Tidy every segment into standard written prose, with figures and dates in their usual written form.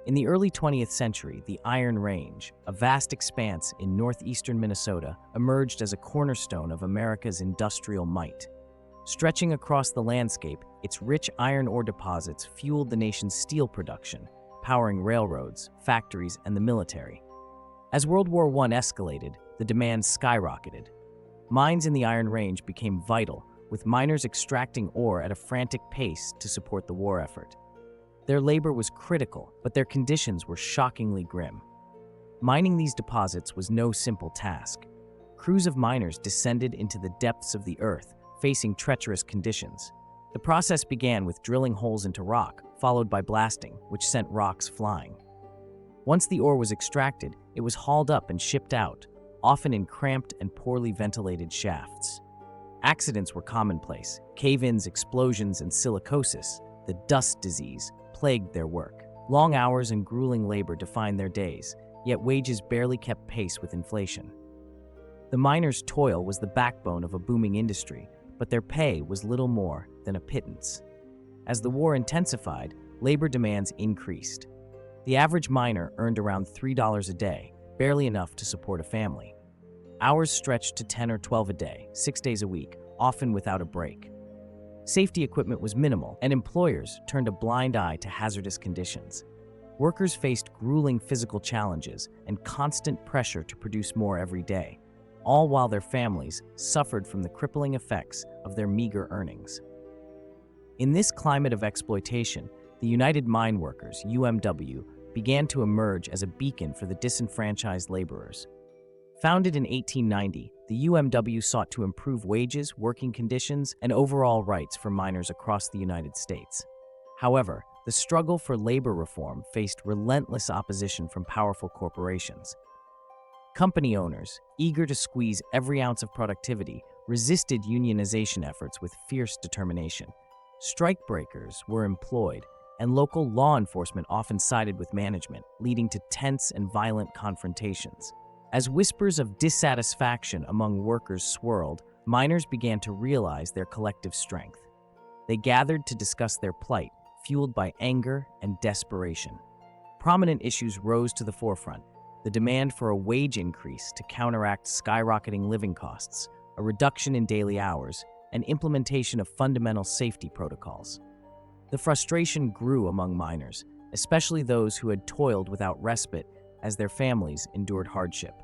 In the early 20th century, the Iron Range, a vast expanse in northeastern Minnesota, emerged as a cornerstone of America's industrial might. Stretching across the landscape, its rich iron ore deposits fueled the nation's steel production, powering railroads, factories, and the military. As World War I escalated, the demand skyrocketed. Mines in the Iron Range became vital, with miners extracting ore at a frantic pace to support the war effort. Their labor was critical, but their conditions were shockingly grim. Mining these deposits was no simple task. Crews of miners descended into the depths of the earth, facing treacherous conditions. The process began with drilling holes into rock, followed by blasting, which sent rocks flying. Once the ore was extracted, it was hauled up and shipped out, often in cramped and poorly ventilated shafts. Accidents were commonplace. Cave-ins, explosions, and silicosis, the dust disease, plagued their work. Long hours and grueling labor defined their days, yet wages barely kept pace with inflation. The miners' toil was the backbone of a booming industry, but their pay was little more than a pittance. As the war intensified, labor demands increased. The average miner earned around $3 a day, barely enough to support a family. Hours stretched to 10 or 12 a day, 6 days a week, often without a break. Safety equipment was minimal, and employers turned a blind eye to hazardous conditions. Workers faced grueling physical challenges and constant pressure to produce more every day, all while their families suffered from the crippling effects of their meager earnings. In this climate of exploitation, the United Mine Workers, UMW, began to emerge as a beacon for the disenfranchised laborers. Founded in 1890, the UMW sought to improve wages, working conditions, and overall rights for miners across the United States. However, the struggle for labor reform faced relentless opposition from powerful corporations. Company owners, eager to squeeze every ounce of productivity, resisted unionization efforts with fierce determination. Strikebreakers were employed, and local law enforcement often sided with management, leading to tense and violent confrontations. As whispers of dissatisfaction among workers swirled, miners began to realize their collective strength. They gathered to discuss their plight, fueled by anger and desperation. Prominent issues rose to the forefront: the demand for a wage increase to counteract skyrocketing living costs, a reduction in daily hours, and implementation of fundamental safety protocols. The frustration grew among miners, especially those who had toiled without respite as their families endured hardship.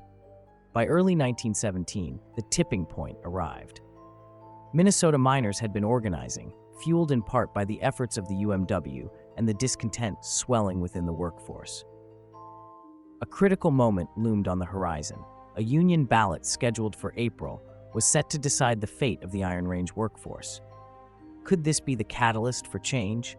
By early 1917, the tipping point arrived. Minnesota miners had been organizing, fueled in part by the efforts of the UMW and the discontent swelling within the workforce. A critical moment loomed on the horizon. A union ballot scheduled for April was set to decide the fate of the Iron Range workforce. Could this be the catalyst for change?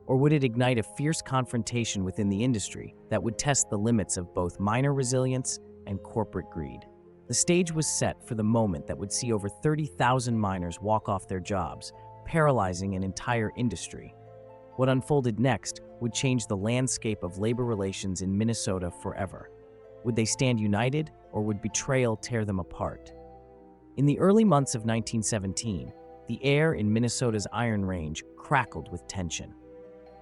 Or would it ignite a fierce confrontation within the industry that would test the limits of both miner resilience and corporate greed? The stage was set for the moment that would see over 30,000 miners walk off their jobs, paralyzing an entire industry. What unfolded next would change the landscape of labor relations in Minnesota forever. Would they stand united, or would betrayal tear them apart? In the early months of 1917, the air in Minnesota's Iron Range crackled with tension.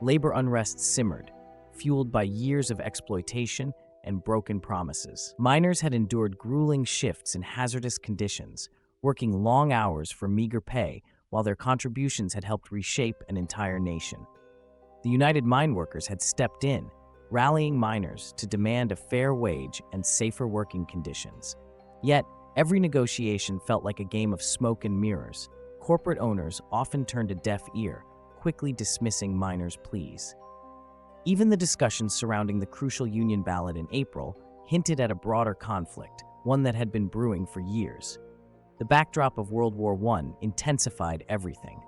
Labor unrest simmered, fueled by years of exploitation and broken promises. Miners had endured grueling shifts in hazardous conditions, working long hours for meager pay while their contributions had helped reshape an entire nation. The United Mine Workers had stepped in, rallying miners to demand a fair wage and safer working conditions. Yet, every negotiation felt like a game of smoke and mirrors. Corporate owners often turned a deaf ear, quickly dismissing miners' pleas. Even the discussions surrounding the crucial union ballot in April hinted at a broader conflict, one that had been brewing for years. The backdrop of World War I intensified everything.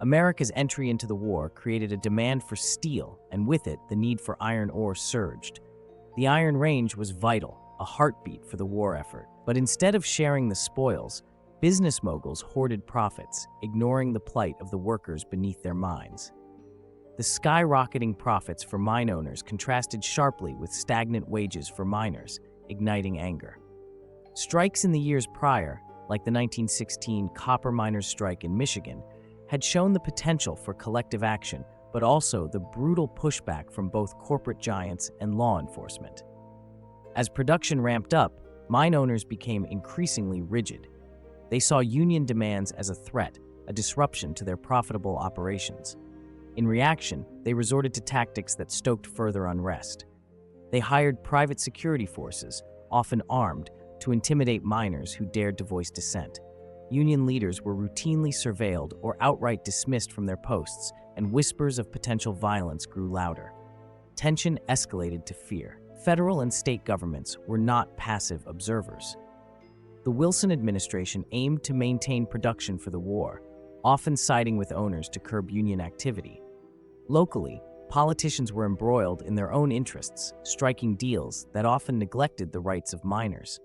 America's entry into the war created a demand for steel, and with it, the need for iron ore surged. The Iron Range was vital, a heartbeat for the war effort. But instead of sharing the spoils, business moguls hoarded profits, ignoring the plight of the workers beneath their mines. The skyrocketing profits for mine owners contrasted sharply with stagnant wages for miners, igniting anger. Strikes in the years prior, like the 1916 copper miners' strike in Michigan, had shown the potential for collective action but also the brutal pushback from both corporate giants and law enforcement. As production ramped up, mine owners became increasingly rigid. They saw union demands as a threat, a disruption to their profitable operations. In reaction, they resorted to tactics that stoked further unrest. They hired private security forces, often armed, to intimidate miners who dared to voice dissent. Union leaders were routinely surveilled or outright dismissed from their posts, and whispers of potential violence grew louder. Tension escalated to fear. Federal and state governments were not passive observers. The Wilson administration aimed to maintain production for the war, often siding with owners to curb union activity. Locally, politicians were embroiled in their own interests, striking deals that often neglected the rights of miners.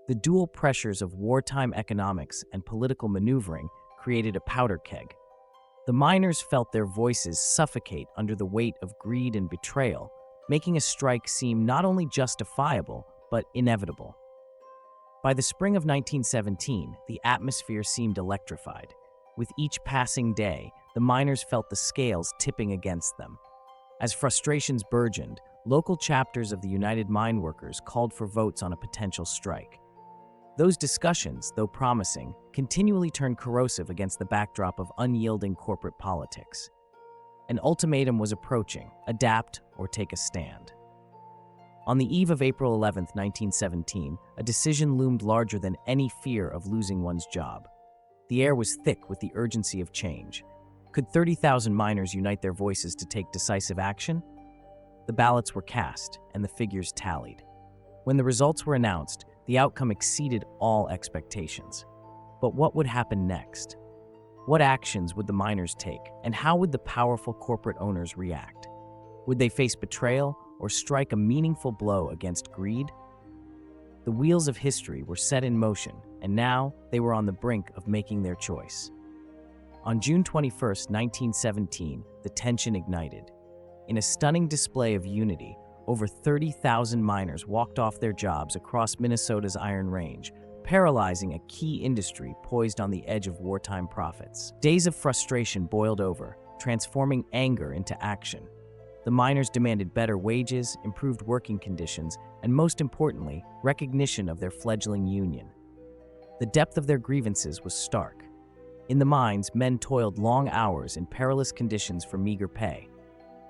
The dual pressures of wartime economics and political maneuvering created a powder keg. The miners felt their voices suffocate under the weight of greed and betrayal, making a strike seem not only justifiable, but inevitable. By the spring of 1917, the atmosphere seemed electrified. With each passing day, the miners felt the scales tipping against them. As frustrations burgeoned, local chapters of the United Mine Workers called for votes on a potential strike. Those discussions, though promising, continually turned corrosive against the backdrop of unyielding corporate politics. An ultimatum was approaching: adapt or take a stand. On the eve of April 11, 1917, a decision loomed larger than any fear of losing one's job. The air was thick with the urgency of change. Could 30,000 miners unite their voices to take decisive action? The ballots were cast, and the figures tallied. When the results were announced, the outcome exceeded all expectations. But what would happen next? What actions would the miners take, and how would the powerful corporate owners react? Would they face betrayal or strike a meaningful blow against greed? The wheels of history were set in motion, and now they were on the brink of making their choice. On June 21, 1917, the tension ignited. In a stunning display of unity, over 30,000 miners walked off their jobs across Minnesota's Iron Range, paralyzing a key industry poised on the edge of wartime profits. Days of frustration boiled over, transforming anger into action. The miners demanded better wages, improved working conditions, and most importantly, recognition of their fledgling union. The depth of their grievances was stark. In the mines, men toiled long hours in perilous conditions for meager pay.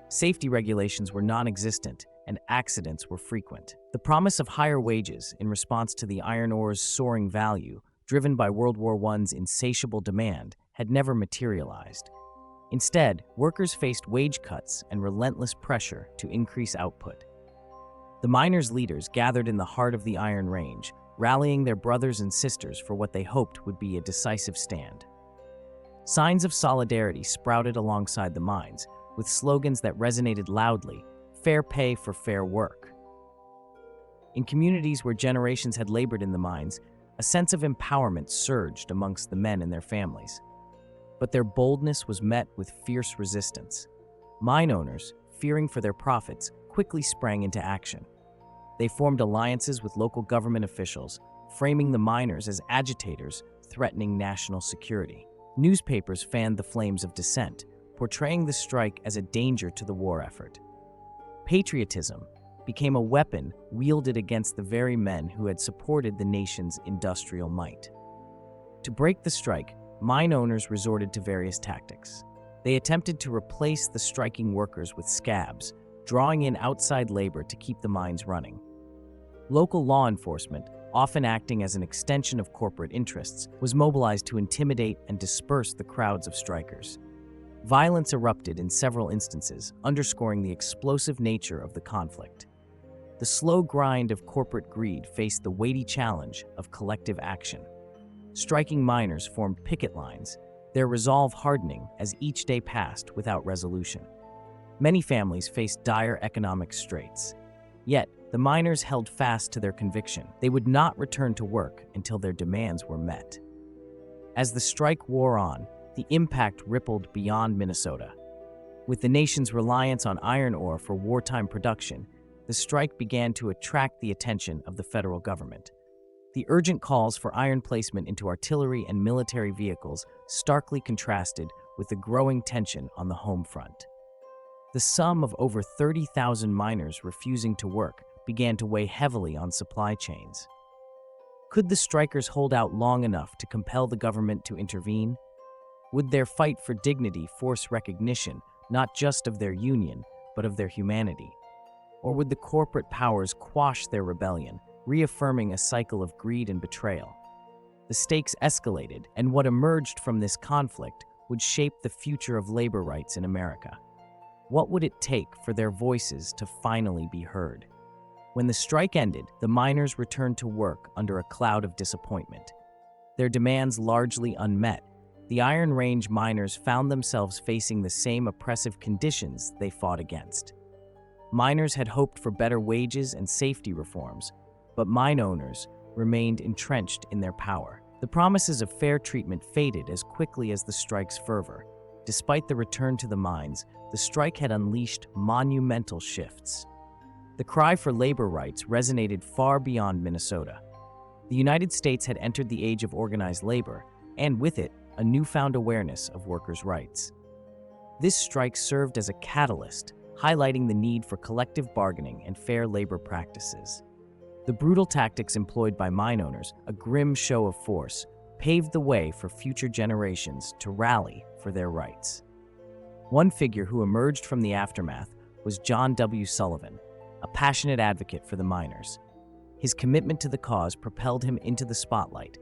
Safety regulations were non-existent, and accidents were frequent. The promise of higher wages in response to the iron ore's soaring value, driven by World War I's insatiable demand, had never materialized. Instead, workers faced wage cuts and relentless pressure to increase output. The miners' leaders gathered in the heart of the Iron Range, rallying their brothers and sisters for what they hoped would be a decisive stand. Signs of solidarity sprouted alongside the mines, with slogans that resonated loudly: fair pay for fair work. In communities where generations had labored in the mines, a sense of empowerment surged amongst the men and their families. But their boldness was met with fierce resistance. Mine owners, fearing for their profits, quickly sprang into action. They formed alliances with local government officials, framing the miners as agitators threatening national security. Newspapers fanned the flames of dissent, portraying the strike as a danger to the war effort. Patriotism became a weapon wielded against the very men who had supported the nation's industrial might. To break the strike, mine owners resorted to various tactics. They attempted to replace the striking workers with scabs, drawing in outside labor to keep the mines running. Local law enforcement, often acting as an extension of corporate interests, was mobilized to intimidate and disperse the crowds of strikers. Violence erupted in several instances, underscoring the explosive nature of the conflict. The slow grind of corporate greed faced the weighty challenge of collective action. Striking miners formed picket lines, their resolve hardening as each day passed without resolution. Many families faced dire economic straits. Yet, the miners held fast to their conviction. They would not return to work until their demands were met. As the strike wore on, the impact rippled beyond Minnesota. With the nation's reliance on iron ore for wartime production, the strike began to attract the attention of the federal government. The urgent calls for iron placement into artillery and military vehicles starkly contrasted with the growing tension on the home front. The sum of over 30,000 miners refusing to work began to weigh heavily on supply chains. Could the strikers hold out long enough to compel the government to intervene? Would their fight for dignity force recognition not just of their union, but of their humanity? Or would the corporate powers quash their rebellion, reaffirming a cycle of greed and betrayal? The stakes escalated, and what emerged from this conflict would shape the future of labor rights in America. What would it take for their voices to finally be heard? When the strike ended, the miners returned to work under a cloud of disappointment. Their demands largely unmet, the Iron Range miners found themselves facing the same oppressive conditions they fought against. Miners had hoped for better wages and safety reforms, but mine owners remained entrenched in their power. The promises of fair treatment faded as quickly as the strike's fervor. Despite the return to the mines, the strike had unleashed monumental shifts. The cry for labor rights resonated far beyond Minnesota. The United States had entered the age of organized labor, and with it, a newfound awareness of workers' rights. This strike served as a catalyst, highlighting the need for collective bargaining and fair labor practices. The brutal tactics employed by mine owners, a grim show of force, paved the way for future generations to rally for their rights. One figure who emerged from the aftermath was John W. Sullivan, a passionate advocate for the miners. His commitment to the cause propelled him into the spotlight,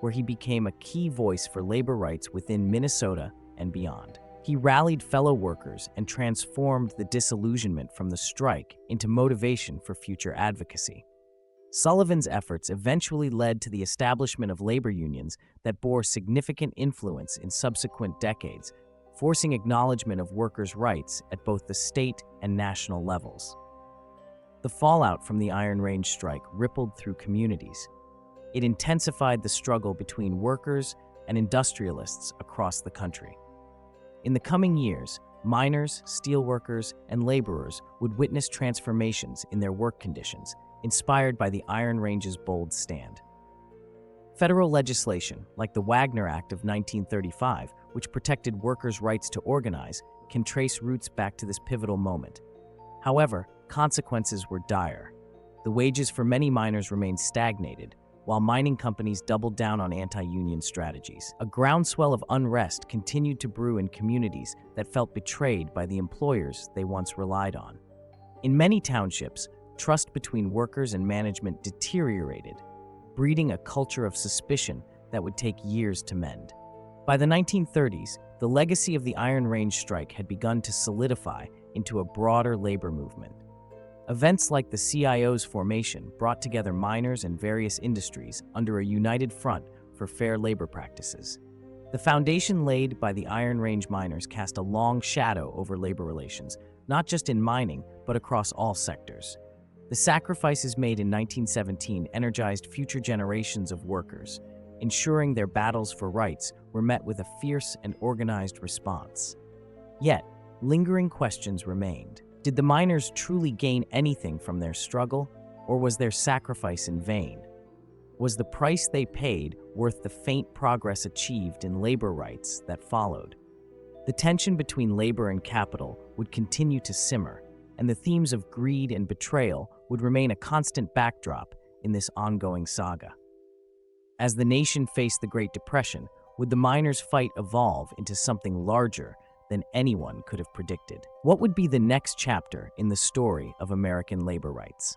where he became a key voice for labor rights within Minnesota and beyond. He rallied fellow workers and transformed the disillusionment from the strike into motivation for future advocacy. Sullivan's efforts eventually led to the establishment of labor unions that bore significant influence in subsequent decades, forcing acknowledgement of workers' rights at both the state and national levels. The fallout from the Iron Range strike rippled through communities. It intensified the struggle between workers and industrialists across the country. In the coming years, miners, steelworkers, and laborers would witness transformations in their work conditions, inspired by the Iron Range's bold stand. Federal legislation, like the Wagner Act of 1935, which protected workers' rights to organize, can trace roots back to this pivotal moment. However, consequences were dire. The wages for many miners remained stagnated, while mining companies doubled down on anti-union strategies. A groundswell of unrest continued to brew in communities that felt betrayed by the employers they once relied on. In many townships, trust between workers and management deteriorated, breeding a culture of suspicion that would take years to mend. By the 1930s, the legacy of the Iron Range strike had begun to solidify into a broader labor movement. Events like the CIO's formation brought together miners and various industries under a united front for fair labor practices. The foundation laid by the Iron Range miners cast a long shadow over labor relations, not just in mining, but across all sectors. The sacrifices made in 1917 energized future generations of workers, ensuring their battles for rights were met with a fierce and organized response. Yet, lingering questions remained. Did the miners truly gain anything from their struggle, or was their sacrifice in vain? Was the price they paid worth the faint progress achieved in labor rights that followed? The tension between labor and capital would continue to simmer, and the themes of greed and betrayal would remain a constant backdrop in this ongoing saga. As the nation faced the Great Depression, would the miners' fight evolve into something larger than anyone could have predicted? What would be the next chapter in the story of American labor rights?